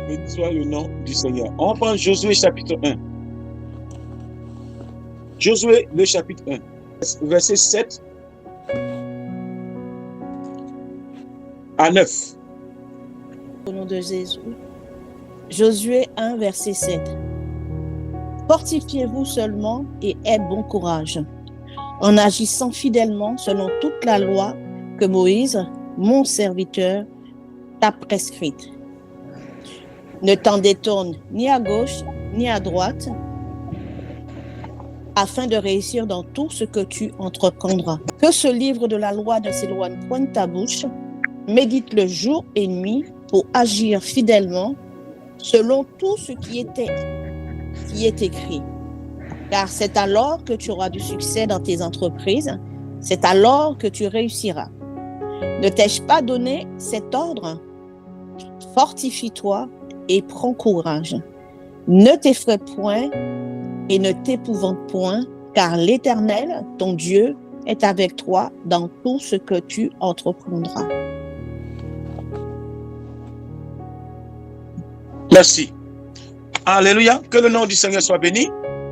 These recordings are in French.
Béni soit le nom du Seigneur. On prend Josué chapitre 1. Josué, le chapitre 1, verset 7 à 9. Au nom de Jésus. Josué 1, verset 7. Fortifiez-vous seulement et aie bon courage, en agissant fidèlement selon toute la loi que Moïse, mon serviteur, t'a prescrite. Ne t'en détourne ni à gauche ni à droite, afin de réussir dans tout ce que tu entreprendras. Que ce livre de la loi ne s'éloigne point de ta bouche, médite-le jour et nuit pour agir fidèlement selon tout ce qui est écrit. Car c'est alors que tu auras du succès dans tes entreprises, c'est alors que tu réussiras. Ne t'ai-je pas donné cet ordre? Fortifie-toi et prends courage. Ne t'effraie point et ne t'épouvante point, car l'Éternel, ton Dieu, est avec toi dans tout ce que tu entreprendras. Merci. Alléluia. Que le nom du Seigneur soit béni.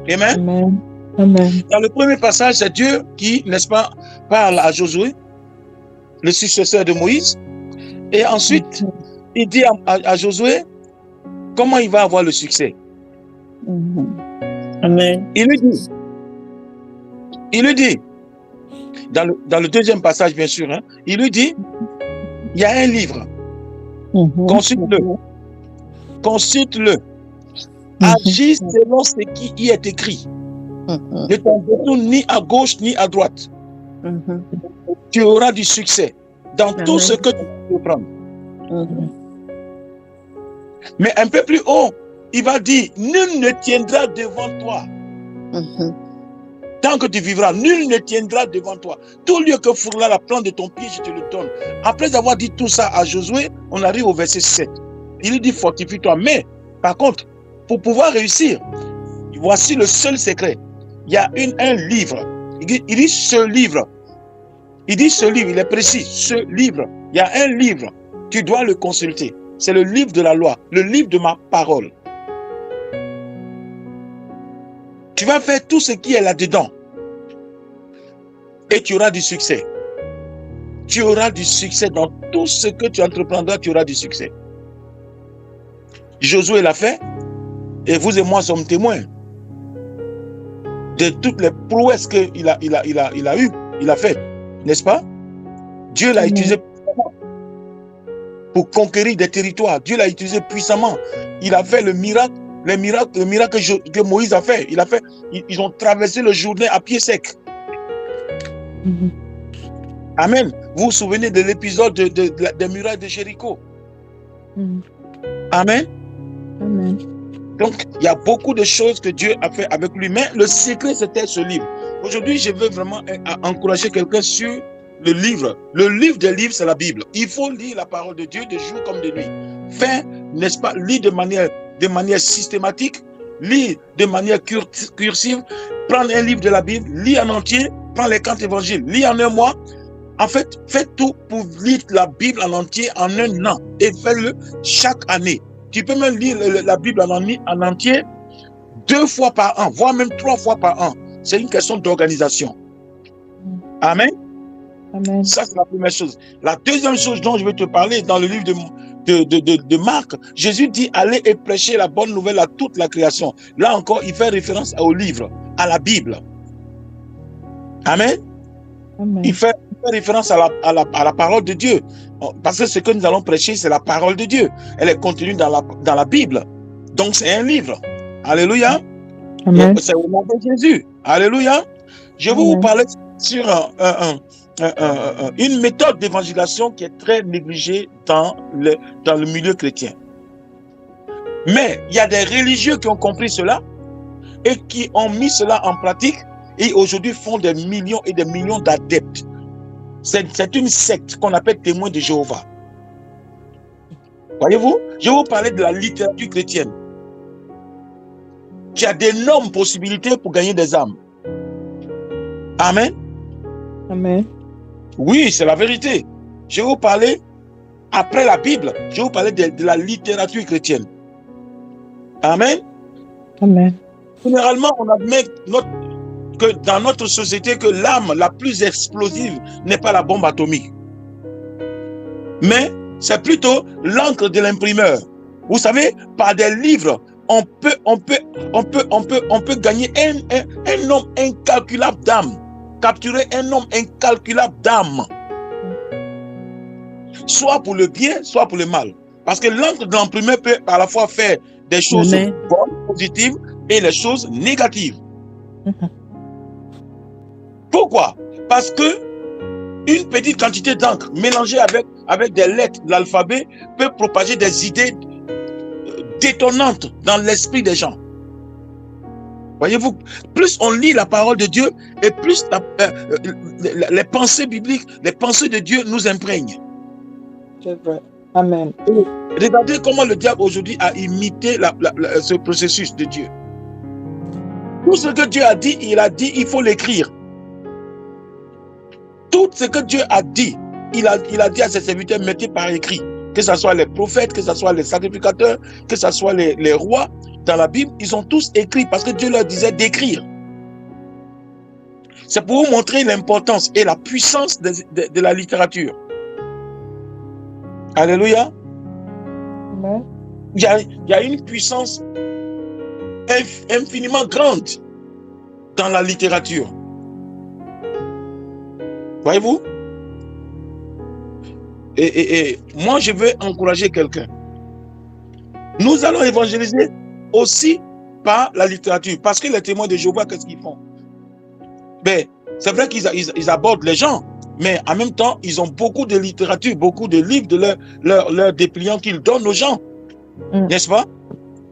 Amen. Amen. Amen. Dans le premier passage, c'est Dieu qui, n'est-ce pas, parle à Josué, le successeur de Moïse. Et ensuite, il dit à Josué comment il va avoir le succès. Amen. Il lui dit, dans le deuxième passage, bien sûr, il lui dit, il y a un livre, consulte-le, agis selon ce qui y est écrit. Ne t'en détourne ni à gauche ni à droite. Tu auras du succès dans tout ce que tu peux prendre. Mais un peu plus haut, il va dire, nul ne tiendra devant toi. Tant que tu vivras, nul ne tiendra devant toi. Tout lieu que fourra la plante de ton pied, je te le donne. Après avoir dit tout ça à Josué, on arrive au verset 7. Il lui dit, fortifie-toi. Mais, par contre, pour pouvoir réussir, voici le seul secret. Il y a un livre. Il dit ce livre. Il dit ce livre, il est précis. Ce livre. Il y a un livre. Tu dois le consulter. C'est le livre de la loi, le livre de ma parole. Tu vas faire tout ce qui est là-dedans. Et tu auras du succès. Tu auras du succès dans tout ce que tu entreprendras, tu auras du succès. Josué l'a fait, et vous et moi sommes témoins de toutes les prouesses qu'il a fait, n'est-ce pas? Dieu l'a utilisé pour conquérir des territoires. Dieu l'a utilisé puissamment. Il a fait le miracle que Moïse a fait. Ils ont traversé le Jourdain à pied sec. Amen. Vous vous souvenez de l'épisode des murailles de Jéricho? Amen. Amen. Donc, il y a beaucoup de choses que Dieu a fait avec lui. Mais le secret, c'était ce livre. Aujourd'hui, je veux vraiment encourager quelqu'un sur le livre. Le livre des livres, c'est la Bible. Il faut lire la parole de Dieu de jour comme de nuit. Faire, n'est-ce pas, lire de manière systématique, lire de manière cursive, prendre un livre de la Bible, lire en entier, prendre les 4 évangiles, lire en un mois. En fait, faites tout pour lire la Bible en entier en un an et faites-le chaque année. Tu peux même lire la Bible en entier 2 fois par an, voire même 3 fois par an. C'est une question d'organisation. Amen. Amen. Ça, c'est la première chose. La deuxième chose dont je vais te parler, dans le livre de Marc, Jésus dit, allez et prêchez la bonne nouvelle à toute la création. Là encore, il fait référence au livre, à la Bible. Amen. Amen. Il fait référence à la parole de Dieu. Parce que ce que nous allons prêcher, c'est la parole de Dieu. Elle est contenue dans la Bible. Donc, c'est un livre. Alléluia. Amen. C'est au nom de Jésus. Alléluia. Je vais vous parler sur une méthode d'évangélisation qui est très négligée dans le milieu chrétien. Mais il y a des religieux qui ont compris cela et qui ont mis cela en pratique et aujourd'hui font des millions et des millions d'adeptes. C'est une secte qu'on appelle témoins de Jéhovah. Voyez-vous, je vais vous parler de la littérature chrétienne qui a d'énormes possibilités pour gagner des âmes. Amen. Amen. Oui, c'est la vérité. Je vais vous parler, après la Bible, je vais vous parler de la littérature chrétienne. Amen. Amen. Généralement, on admet que dans notre société, que l'arme la plus explosive n'est pas la bombe atomique. Mais c'est plutôt l'encre de l'imprimeur. Vous savez, par des livres, on peut gagner un nombre incalculable d'âmes. Capturer un nombre incalculable d'âmes. Soit pour le bien, soit pour le mal. Parce que l'encre de l'imprimeur peut à la fois faire des choses bonnes, positives, et les choses négatives. Pourquoi? Parce que une petite quantité d'encre mélangée avec des lettres de l'alphabet peut propager des idées détonnantes dans l'esprit des gens. Voyez-vous, plus on lit la parole de Dieu et plus les pensées bibliques, les pensées de Dieu nous imprègnent. C'est vrai. Amen. Regardez comment le diable aujourd'hui a imité ce processus de Dieu. Tout ce que Dieu a dit, il faut l'écrire. Tout ce que Dieu a dit, il a dit à ses serviteurs, mettez par écrit. Que ce soit les prophètes, que ce soit les sacrificateurs, que ce soit les rois, dans la Bible, ils ont tous écrit parce que Dieu leur disait d'écrire. C'est pour vous montrer l'importance et la puissance de la littérature. Alléluia. Amen. Il y a une puissance infiniment grande dans la littérature. Voyez-vous? Et moi, je veux encourager quelqu'un. Nous allons évangéliser aussi par la littérature. Parce que les témoins de Jéhovah, qu'est-ce qu'ils font? Ben, c'est vrai qu'ils abordent les gens, mais en même temps, ils ont beaucoup de littérature, beaucoup de livres de leur dépliant qu'ils donnent aux gens. N'est-ce pas?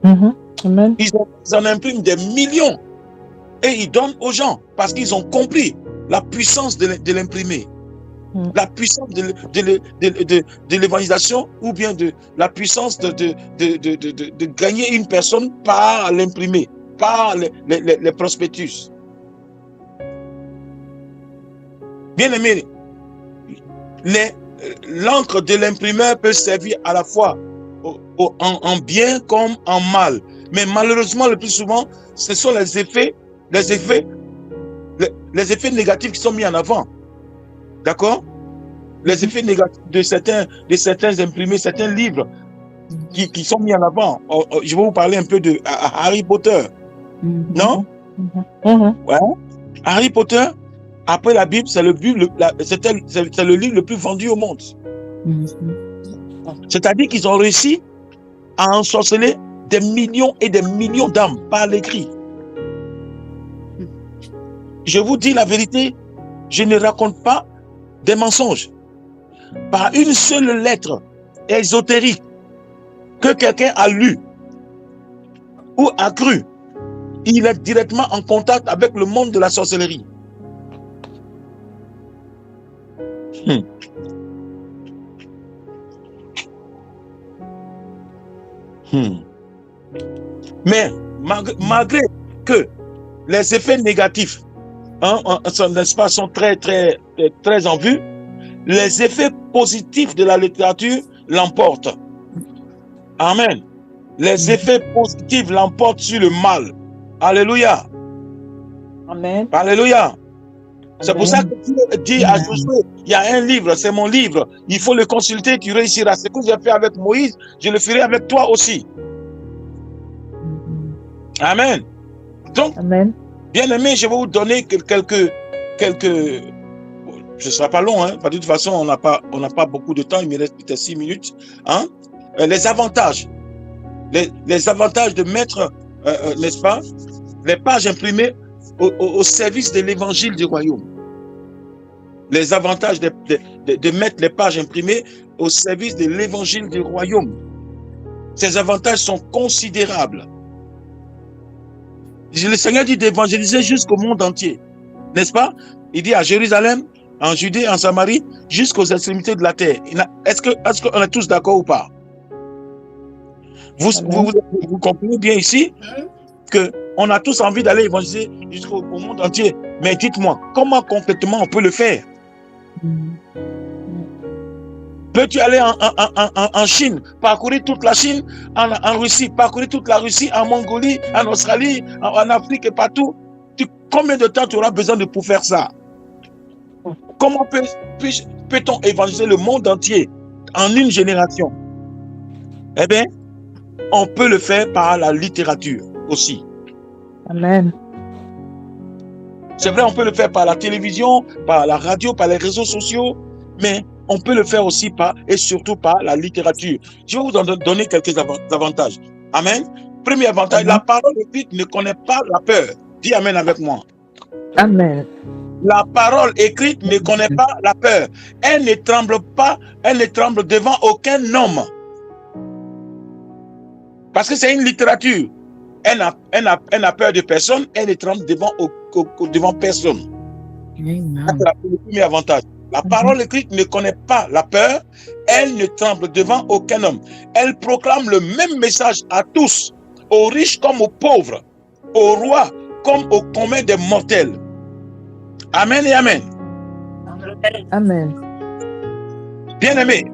Amen. Ils en impriment des millions et ils donnent aux gens parce qu'ils ont compris la puissance de l'imprimer. La puissance de l'évangélisation ou bien de la puissance de gagner une personne par l'imprimer, par les prospectus. Bien aimé, l'encre de l'imprimeur peut servir à la fois en bien comme en mal. Mais malheureusement, le plus souvent, ce sont les effets négatifs qui sont mis en avant. D'accord? Les effets négatifs de certains imprimés, certains livres qui sont mis en avant. Je vais vous parler un peu de Harry Potter. Non? Ouais. Harry Potter, après la Bible, c'est le livre le plus vendu au monde. C'est-à-dire qu'ils ont réussi à ensorceler des millions et des millions d'âmes par l'écrit. Je vous dis la vérité, je ne raconte pas des mensonges. Par une seule lettre ésotérique que quelqu'un a lue ou a cru, il est directement en contact avec le monde de la sorcellerie. Mais malgré que les effets négatifs n'est-ce pas, sont très en vue, les effets positifs de la littérature l'emportent. Amen. Les effets positifs l'emportent sur le mal. Alléluia. Amen. Alléluia. C'est pour ça que Dieu dit à Josué, il y a un livre, c'est mon livre, il faut le consulter, tu réussiras. Ce que j'ai fait avec Moïse, je le ferai avec toi aussi. Amen. Donc, Amen. Bien aimé, je vais vous donner quelques ce ne sera pas long, hein. De toute façon, on n'a pas beaucoup de temps, il me reste peut-être 6 minutes. Hein. Les avantages. Les avantages de mettre, n'est-ce pas, les pages imprimées au service de l'évangile du royaume. Les avantages de mettre les pages imprimées au service de l'évangile du royaume. Ces avantages sont considérables. Le Seigneur dit d'évangéliser jusqu'au monde entier. N'est-ce pas? Il dit à Jérusalem, en Judée, en Samarie, jusqu'aux extrémités de la terre. Est-ce qu'on est tous d'accord ou pas? Vous comprenez bien ici qu'on a tous envie d'aller évangéliser jusqu'au monde entier. Mais dites-moi, comment concrètement on peut le faire? Peux-tu aller en Chine, parcourir toute la Chine, en Russie, parcourir toute la Russie, en Mongolie, en Australie, en Afrique et partout? Combien de temps tu auras besoin pour faire ça? Comment peut-on évangéliser le monde entier en une génération? Eh bien, on peut le faire par la littérature aussi. Amen. C'est vrai, on peut le faire par la télévision, par la radio, par les réseaux sociaux, mais on peut le faire aussi par, et surtout par la littérature. Je vais vous en donner quelques avantages. Amen. Premier avantage, la parole écrite ne connaît pas la peur. Dis Amen avec moi. Amen. La parole écrite ne connaît pas la peur. Elle ne tremble pas, elle ne tremble devant aucun homme. Parce que c'est une littérature. Elle n'a peur de personne, elle ne tremble devant personne. C'est le premier avantage. La parole écrite ne connaît pas la peur, elle ne tremble devant aucun homme. Elle proclame le même message à tous, aux riches comme aux pauvres, aux rois comme aux communs des mortels. Amen et amen. Amen. Bien-aimé,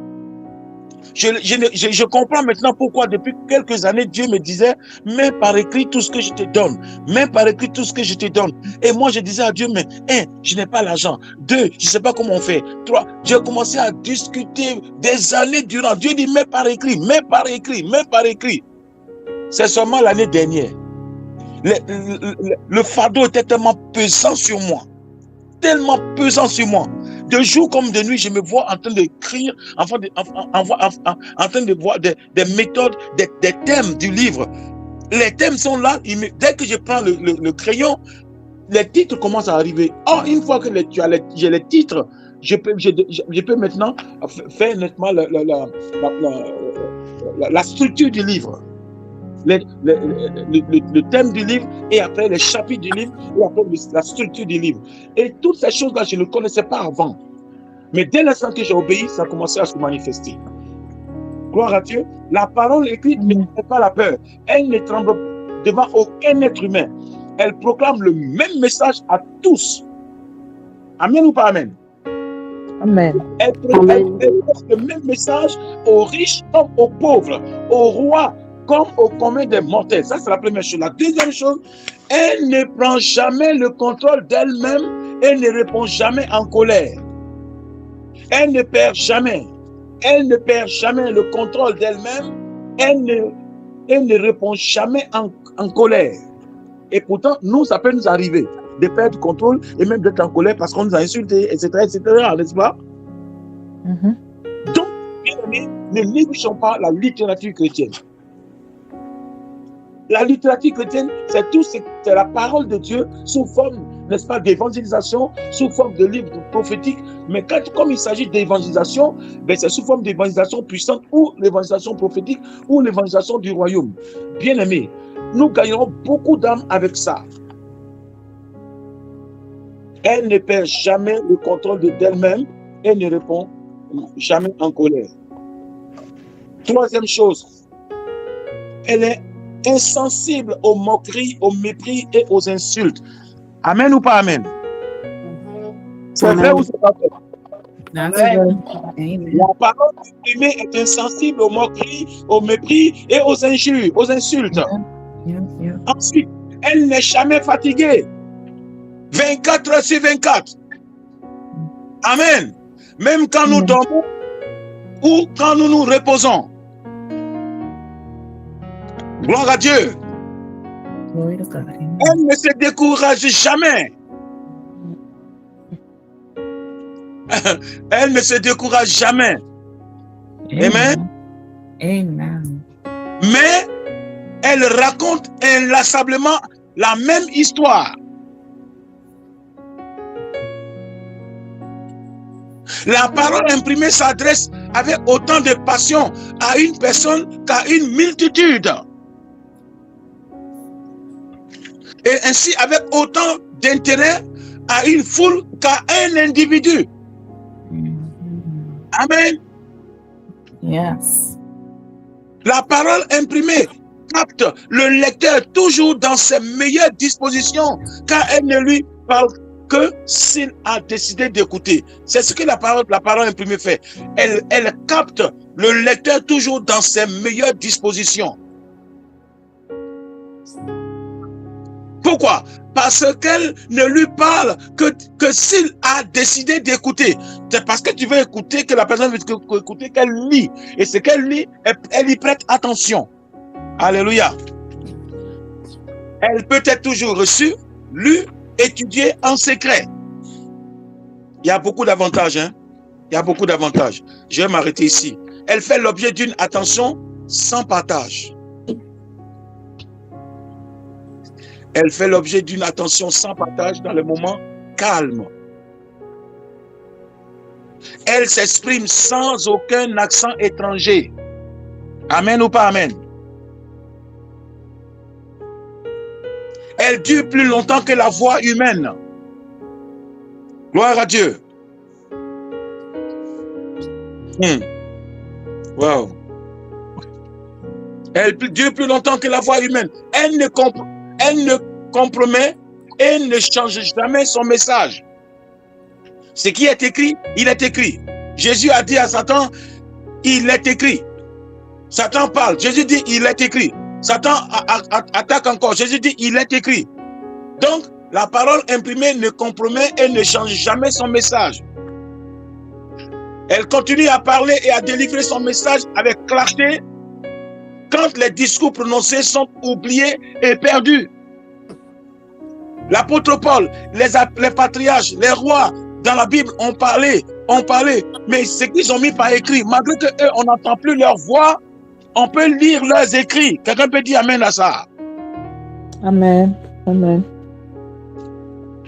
je comprends maintenant pourquoi depuis quelques années Dieu me disait, mets par écrit tout ce que je te donne, mets par écrit tout ce que je te donne. Et moi je disais à Dieu, mais je n'ai pas l'argent. 2, je ne sais pas comment on fait. 3, j'ai commencé à discuter des années durant. Dieu dit, mets par écrit, mets par écrit, mets par écrit. C'est seulement l'année dernière. Le fardeau était tellement pesant sur moi. Tellement pesant sur moi. De jour comme de nuit, je me vois en train d'écrire, en train de voir des méthodes, des thèmes du livre. Les thèmes sont là. Dès que je prends le crayon, les titres commencent à arriver. Or, une fois que j'ai les titres, je peux maintenant faire nettement la structure du livre. Le thème du livre, et après les chapitres du livre, et après la structure du livre. Et toutes ces choses-là, je ne connaissais pas avant. Mais dès l'instant que j'ai obéi, ça a commencé à se manifester. Gloire à Dieu. La parole écrite ne fait pas la peur. Elle ne tremble devant aucun être humain. Elle proclame le même message à tous. Amen ou pas amen? Amen. Elle proclame le même message aux riches comme aux pauvres, aux rois comme aux communs des mortels. Ça, c'est la première chose. La deuxième chose, elle ne prend jamais le contrôle d'elle-même. Elle ne répond jamais en colère. Elle ne perd jamais. Elle ne perd jamais le contrôle d'elle-même. Elle ne répond jamais en colère. Et pourtant, nous, ça peut nous arriver de perdre le contrôle et même d'être en colère parce qu'on nous a insultés, etc., n'est-ce pas? Donc, bien aimé, ne négocions pas la littérature chrétienne. La littérature chrétienne, c'est la parole de Dieu sous forme, n'est-ce pas, d'évangélisation, sous forme de livres prophétiques. Mais comme il s'agit d'évangélisation, c'est sous forme d'évangélisation puissante ou l'évangélisation prophétique ou l'évangélisation du royaume. Bien aimé, nous gagnerons beaucoup d'âmes avec ça. Elle ne perd jamais le contrôle d'elle-même. Elle ne répond jamais en colère. Troisième chose, elle est insensible aux moqueries, aux mépris et aux insultes. Amen ou pas amen? C'est vrai ou c'est pas vrai? Amen. La parole exprimée est insensible aux moqueries, aux mépris et aux injures, aux insultes. Ensuite, elle n'est jamais fatiguée. 24 heures sur 24. Amen. Même quand nous dormons ou quand nous nous reposons. Gloire à Dieu. Elle ne se décourage jamais. Elle ne se décourage jamais. Amen. Amen. Mais elle raconte inlassablement la même histoire. La parole imprimée s'adresse avec autant de passion à une personne qu'à une multitude. Et ainsi avec autant d'intérêt à une foule qu'à un individu. Amen. Yes. La parole imprimée capte le lecteur toujours dans ses meilleures dispositions, car elle ne lui parle que s'il a décidé d'écouter. C'est ce que la parole imprimée fait. Elle capte le lecteur toujours dans ses meilleures dispositions. Pourquoi? Parce qu'elle ne lui parle que s'il a décidé d'écouter. C'est parce que tu veux écouter que la personne veut écouter qu'elle lit. Et ce qu'elle lit, elle y prête attention. Alléluia. Elle peut être toujours reçue, lue, étudiée en secret. Il y a beaucoup d'avantages. Hein? Il y a beaucoup d'avantages. Je vais m'arrêter ici. Elle fait l'objet d'une attention sans partage. Elle fait l'objet d'une attention sans partage dans les moments calmes. Elle s'exprime sans aucun accent étranger. Amen ou pas amen? Elle dure plus longtemps que la voix humaine. Gloire à Dieu. Wow. Elle dure plus longtemps que la voix humaine. Elle ne compromet et ne change jamais son message. Ce qui est écrit, il est écrit. Jésus a dit à Satan, il est écrit. Satan parle. Jésus dit, il est écrit. Satan attaque encore. Jésus dit, il est écrit. Donc, la parole imprimée ne compromet et ne change jamais son message. Elle continue à parler et à délivrer son message avec clarté quand les discours prononcés sont oubliés et perdus. L'apôtre Paul, les patriarches, les rois dans la Bible ont parlé, mais ce qu'ils ont mis par écrit, malgré qu'eux, on n'entend plus leur voix, on peut lire leurs écrits. Quelqu'un peut dire amen à ça? Amen. Amen.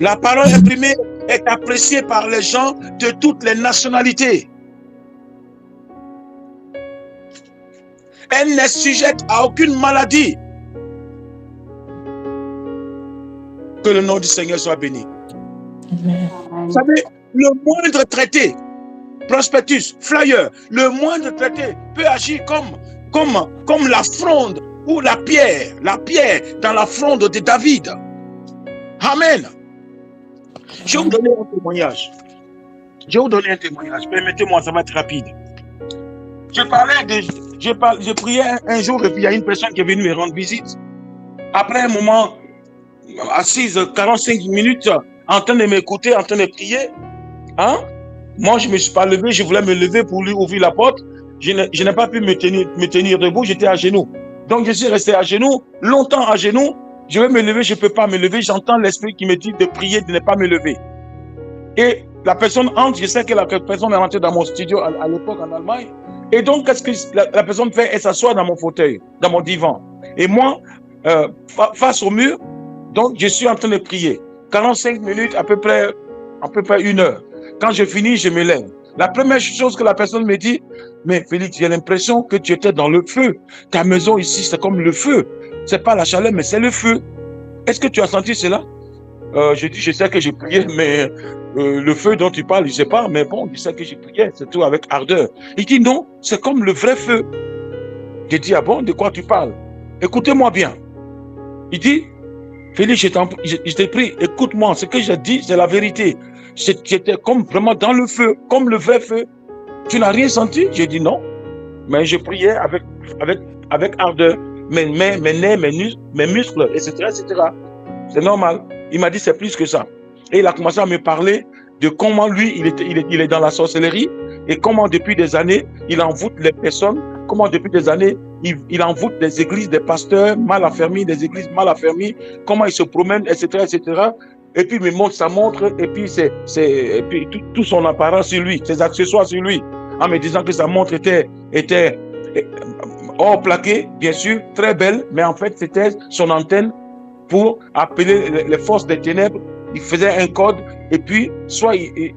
La parole imprimée est appréciée par les gens de toutes les nationalités. Elle n'est sujette à aucune maladie. Que le nom du Seigneur soit béni. Amen. Vous savez, le moindre traité, prospectus, flyer, le moindre traité peut agir comme la fronde ou la pierre dans la fronde de David. Amen. Je vais vous donner un témoignage. Permettez-moi, ça va être rapide. Je priais un jour et puis il y a une personne qui est venue me rendre visite. Après un moment, assise 45 minutes, en train de m'écouter, en train de prier. Hein? Moi, je ne me suis pas levé, je voulais me lever pour lui ouvrir la porte. Je n'ai pas pu me tenir debout, j'étais à genoux. Donc, je suis resté à genoux, longtemps à genoux. Je vais me lever, je ne peux pas me lever. J'entends l'esprit qui me dit de prier, de ne pas me lever. Et la personne entre, je sais que la personne est rentrée dans mon studio à l'époque en Allemagne. Et donc, qu'est-ce que la personne fait? Elle s'assoit dans mon fauteuil, dans mon divan. Et moi, face au mur, donc je suis en train de prier. 45 minutes, à peu près 1 heure. Quand je finis, je me lève. La première chose que la personne me dit, mais Félix, j'ai l'impression que tu étais dans le feu. Ta maison ici, c'est comme le feu. C'est pas la chaleur, mais c'est le feu. Est-ce que tu as senti cela? Je dis, je sais que j'ai prié, mais le feu dont tu parles, je ne sais pas, mais bon, je sais que j'ai prié, c'est tout avec ardeur. Il dit, non, c'est comme le vrai feu. Je dis, ah bon, de quoi tu parles? Écoutez-moi bien. Il dit, Félix, je t'ai pris, écoute-moi, ce que j'ai dit, c'est la vérité. J'étais comme vraiment dans le feu, comme le vrai feu. Tu n'as rien senti? J'ai dit non, mais je priais avec ardeur. Mes nerfs, mes muscles, etc., etc. C'est normal. Il m'a dit c'est plus que ça. Et il a commencé à me parler de comment lui, il est dans la sorcellerie et comment depuis des années, il envoûte les personnes, comment depuis des années, il envoûte des églises, des pasteurs mal affermis, des églises mal affermies, comment il se promène, etc., etc. Et puis il me montre sa montre et puis et puis tout son appareil sur lui, ses accessoires sur lui, en me disant que sa montre était hors plaqué, bien sûr, très belle, mais en fait, c'était son antenne pour appeler les forces des ténèbres. Il faisait un code, et puis, soit il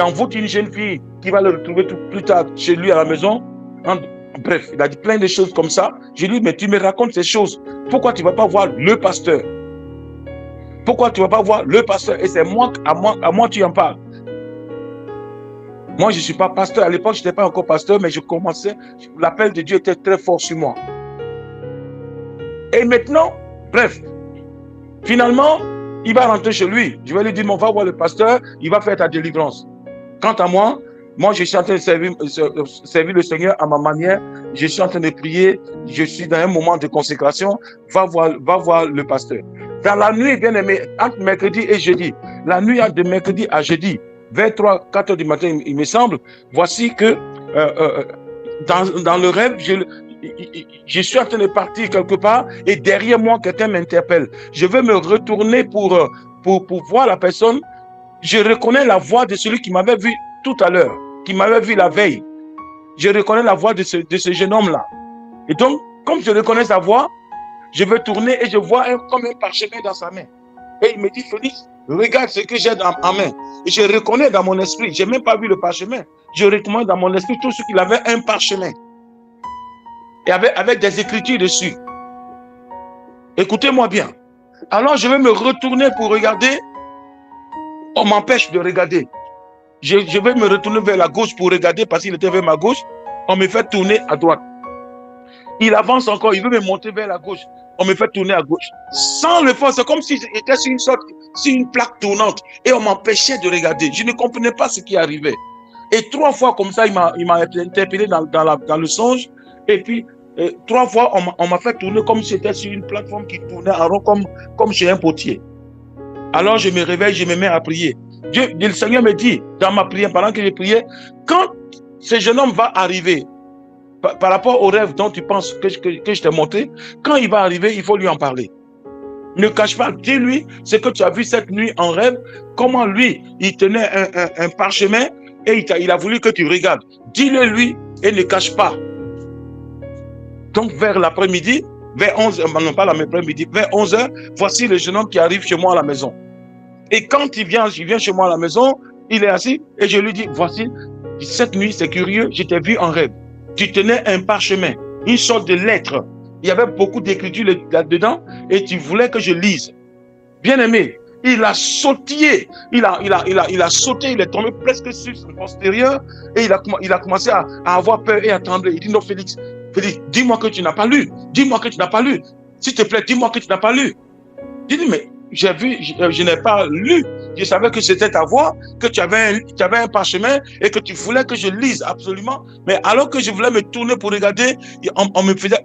envoûte une jeune fille qui va le retrouver plus tard chez lui à la maison. Bref, il a dit plein de choses comme ça. J'ai dit, mais tu me racontes ces choses. Pourquoi tu ne vas pas voir le pasteur? Pourquoi tu ne vas pas voir le pasteur? Et c'est à moi tu en parles. Moi, je ne suis pas pasteur. À l'époque, je n'étais pas encore pasteur, mais je commençais. L'appel de Dieu était très fort sur moi. Et maintenant, bref, finalement, Il va rentrer chez lui. Je vais lui dire, on va voir le pasteur, il va faire ta délivrance. Quant à moi, je suis en train de servir le Seigneur à ma manière. Je suis en train de prier. Je suis dans un moment de consécration. Va voir le pasteur. Dans la nuit, bien aimé, entre mercredi et jeudi, la nuit de mercredi à jeudi, vers 3-4 heures du matin, il me semble, voici que dans le rêve, je suis en train de partir quelque part et derrière moi, quelqu'un m'interpelle. Je veux me retourner pour voir la personne. Je reconnais la voix de celui qui m'avait vu tout à l'heure, qui m'avait vu la veille. Je reconnais la voix de ce jeune homme-là. Et donc, comme je reconnais sa voix, je veux tourner et je vois comme un parchemin dans sa main. Et il me dit, Félix, regarde ce que j'ai en main. Et je reconnais dans mon esprit, je n'ai même pas vu le parchemin. Je reconnais dans mon esprit tout ce qu'il avait, un parchemin. Et avec des écritures dessus. Écoutez-moi bien. Alors je vais me retourner pour regarder. On m'empêche de regarder. Je vais me retourner vers la gauche pour regarder parce qu'il était vers ma gauche. On me fait tourner à droite. Il avance encore, il veut me monter vers la gauche. On me fait tourner à gauche. Sans le faire, c'est comme si j'étais sur une plaque tournante. Et on m'empêchait de regarder. Je ne comprenais pas ce qui arrivait. Et 3 fois comme ça, il m'a interpellé dans le songe. Et puis, 3 fois, on m'a fait tourner comme si j'étais sur une plateforme qui tournait en rond comme chez un potier. Alors, je me réveille, je me mets à prier. Le Seigneur me dit, dans ma prière, pendant que je priais, quand ce jeune homme va arriver, par rapport au rêve dont tu penses que je t'ai montré, quand il va arriver, il faut lui en parler. Ne cache pas, dis-lui ce que tu as vu cette nuit en rêve, comment lui, il tenait un parchemin et il a voulu que tu regardes. Dis-le lui et ne cache pas. Donc vers l'après-midi, vers 11h, non pas l'après-midi, vers 11h, voici le jeune homme qui arrive chez moi à la maison. Et quand il vient chez moi à la maison, il est assis et je lui dis, voici, cette nuit, c'est curieux, je t'ai vu en rêve. Tu tenais un parchemin, une sorte de lettre. Il y avait beaucoup d'écritures là-dedans et tu voulais que je lise. Bien aimé, il a sauté, il a sauté, il est tombé presque sur son postérieur et il a commencé à avoir peur et à trembler. Il dit, non Félix, dis-moi que tu n'as pas lu. Dis-moi que tu n'as pas lu. S'il te plaît, dis-moi que tu n'as pas lu. Il dit, mais j'ai vu, je n'ai pas lu. Je savais que c'était ta voix, que tu avais un parchemin et que tu voulais que je lise absolument. Mais alors que je voulais me tourner pour regarder, on me faisait,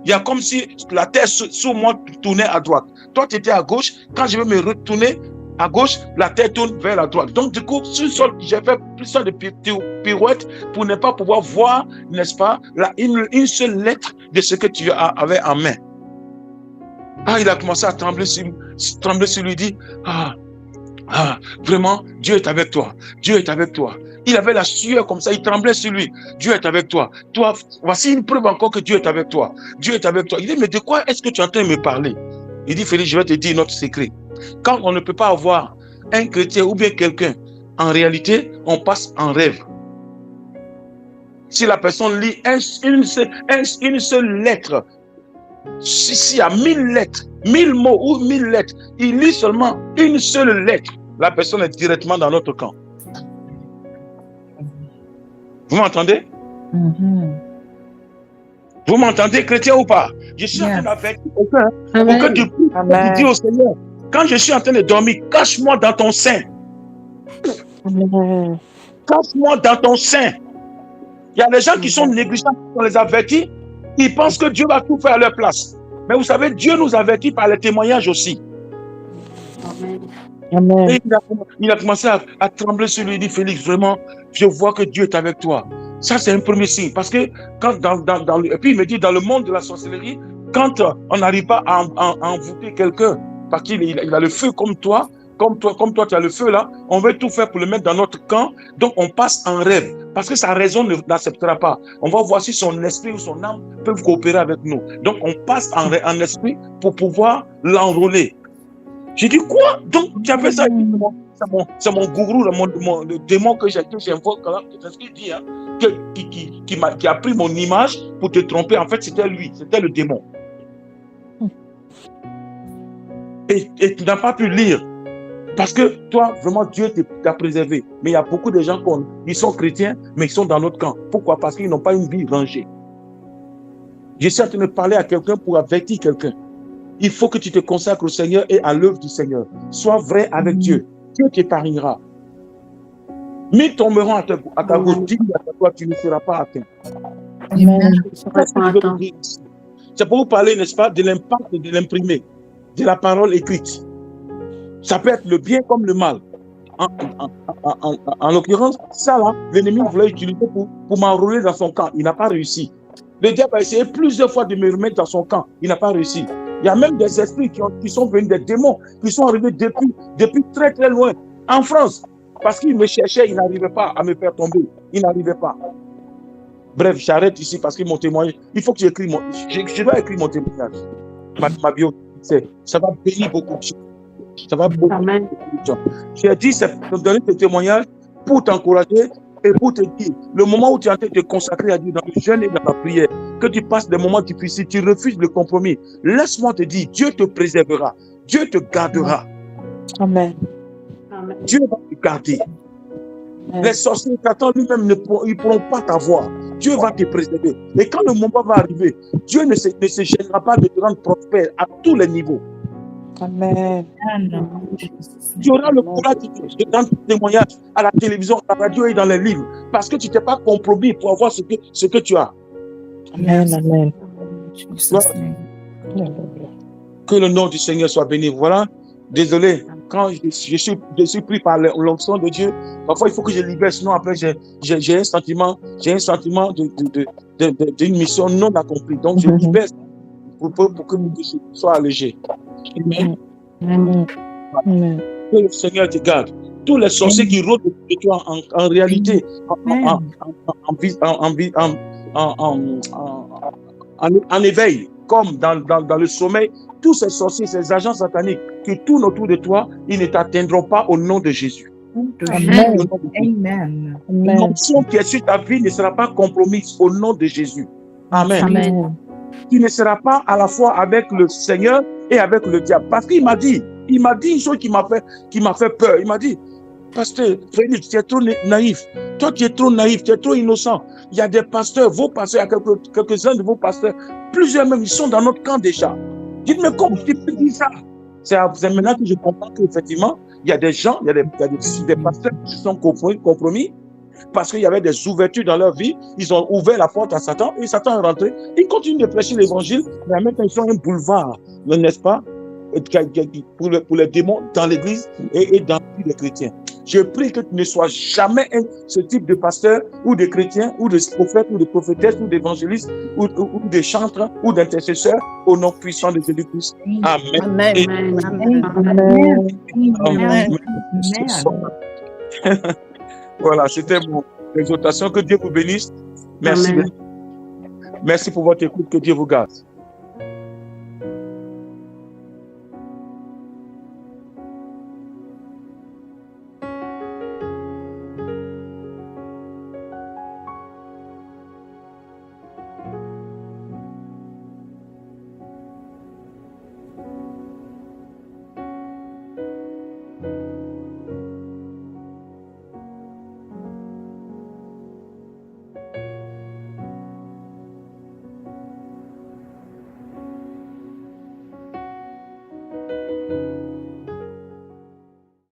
il y a comme si la terre sous moi tournait à droite. Toi, tu étais à gauche. Quand je vais me retourner à gauche, la terre tourne vers la droite. Donc, du coup, j'ai fait plusieurs de pirouettes pour ne pas pouvoir voir, n'est-ce pas, une seule lettre de ce que tu avais en main. Ah, il a commencé à trembler sur lui, dit, vraiment, Dieu est avec toi. Dieu est avec toi. Il avait la sueur comme ça, il tremblait sur lui. Dieu est avec toi. Toi, voici une preuve encore que Dieu est avec toi. Dieu est avec toi. Il dit, mais de quoi est-ce que tu es en train de me parler? Il dit, Félix, je vais te dire notre secret. Quand on ne peut pas avoir un chrétien ou bien quelqu'un, en réalité, on passe en rêve. Si la personne lit une seule lettre, s'il y a 1000 lettres, 1000 mots ou 1000 lettres, il lit seulement une seule lettre, la personne est directement dans notre camp. Vous m'entendez? Vous m'entendez, chrétien ou pas? Je suis en train d'avertir quelqu'un pour que tu dis au Seigneur, quand je suis en train de dormir, cache-moi dans ton sein. Cache-moi dans ton sein. Il y a des gens qui sont négligents, on les avertit, ils pensent que Dieu va tout faire à leur place. Mais vous savez, Dieu nous avertit par les témoignages aussi. Amen. Et il a commencé à trembler sur lui. Il dit, Félix, vraiment, je vois que Dieu est avec toi. Ça, c'est un premier signe. Parce que, et puis il me dit, dans le monde de la sorcellerie, quand on n'arrive pas à envoûter quelqu'un, parce qu'il a le feu comme toi, tu as le feu là, on veut tout faire pour le mettre dans notre camp, donc on passe en rêve, parce que sa raison n'acceptera pas. On va voir si son esprit ou son âme peuvent coopérer avec nous. Donc on passe en esprit pour pouvoir l'enrôler. J'ai dit, quoi? Donc tu as fait ça? C'est mon gourou, le démon que j'invoque, c'est ce qu'il dit, hein, qui a pris mon image pour te tromper. En fait, c'était lui, c'était le démon. Et tu n'as pas pu lire. Parce que toi, vraiment, Dieu t'a préservé. Mais il y a beaucoup de gens qui sont chrétiens, mais ils sont dans notre camp. Pourquoi? Parce qu'ils n'ont pas une vie rangée. Je suis en train de parler à quelqu'un pour avertir quelqu'un. Il faut que tu te consacres au Seigneur et à l'œuvre du Seigneur. Sois vrai avec Dieu. Dieu t'épargnera. Mille tomberont à ta gauche, 10 à ta droite, tu ne seras pas atteint. Amen. C'est pour vous parler, n'est-ce pas, de l'impact de l'imprimé, de la parole écrite. Ça peut être le bien comme le mal. En l'occurrence, ça là, l'ennemi voulait utiliser pour m'enrôler dans son camp. Il n'a pas réussi. Le diable a essayé plusieurs fois de me remettre dans son camp. Il n'a pas réussi. Il y a même des esprits qui sont venus, des démons, qui sont arrivés depuis très très loin, en France. Parce qu'ils me cherchaient, ils n'arrivaient pas à me faire tomber. Ils n'arrivaient pas. Bref, j'arrête ici parce que mon témoignage, il faut que j'écris je dois écrire mon témoignage. Ma bio, ça va bénir beaucoup de gens. Ça va beaucoup de gens. J'ai dit, c'est de donner ce témoignage pour t'encourager et pour te dire, le moment où tu es en train de te consacrer à Dieu dans le jeûne et dans la prière, que tu passes des moments difficiles, tu refuses le compromis. Laisse-moi te dire, Dieu te préservera, Dieu te gardera. Amen. Dieu va te garder. Les sorciers Satan lui-même ils ne pourront pas t'avoir. Dieu va te préserver. Et quand le moment va arriver, Dieu ne se gênera pas de te rendre prospère à tous les niveaux. Amen. Tu auras le courage de rendre témoignage à la télévision, à la radio et dans les livres, parce que tu t'es pas compromis pour avoir ce que tu as. Amen. Amen. Que le nom du Seigneur soit béni. Voilà. Désolé, quand je suis pris par l'onction de Dieu, parfois il faut que je libère, sinon après j'ai un sentiment d'une mission non accomplie. Donc je libère pour que je sois allégé. Amen. Amen. Que le Seigneur te garde. Tous les sorciers qui rôdent de toi en réalité, en éveil, comme dans le sommeil, tous ces sorciers, ces agents sataniques qui tournent autour de toi, ils ne t'atteindront pas au nom de Jésus. Amen. Amen. L'onction qui est sur ta vie ne sera pas compromise au nom de Jésus. Amen. Amen. Tu ne seras pas à la fois avec le Seigneur et avec le diable. Parce qu'il m'a dit une chose qui m'a fait peur. Il m'a dit, pasteur Félix, tu es trop naïf. Toi, tu es trop naïf, tu es trop innocent. Il y a des pasteurs, vos pasteurs, il y a quelques-uns de vos pasteurs, plusieurs même, ils sont dans notre camp déjà. Dites, mais comment tu peux dire ça? C'est maintenant que je comprends qu'effectivement, il y a des gens, il y a des pasteurs qui se sont compromis parce qu'il y avait des ouvertures dans leur vie. Ils ont ouvert la porte à Satan et Satan est rentré. Ils continuent de prêcher l'évangile, mais en même temps, ils sont un boulevard, n'est-ce pas, pour les démons dans l'église et dans les chrétiens. Je prie que tu ne sois jamais ce type de pasteur ou de chrétien ou de prophète ou de prophétesse ou d'évangéliste ou de chanteur ou d'intercesseur au nom puissant de Jésus-Christ. Amen. Amen. Amen. Voilà, c'était mon exhortation. Que Dieu vous bénisse. Merci. Amen. Merci pour votre écoute. Que Dieu vous garde.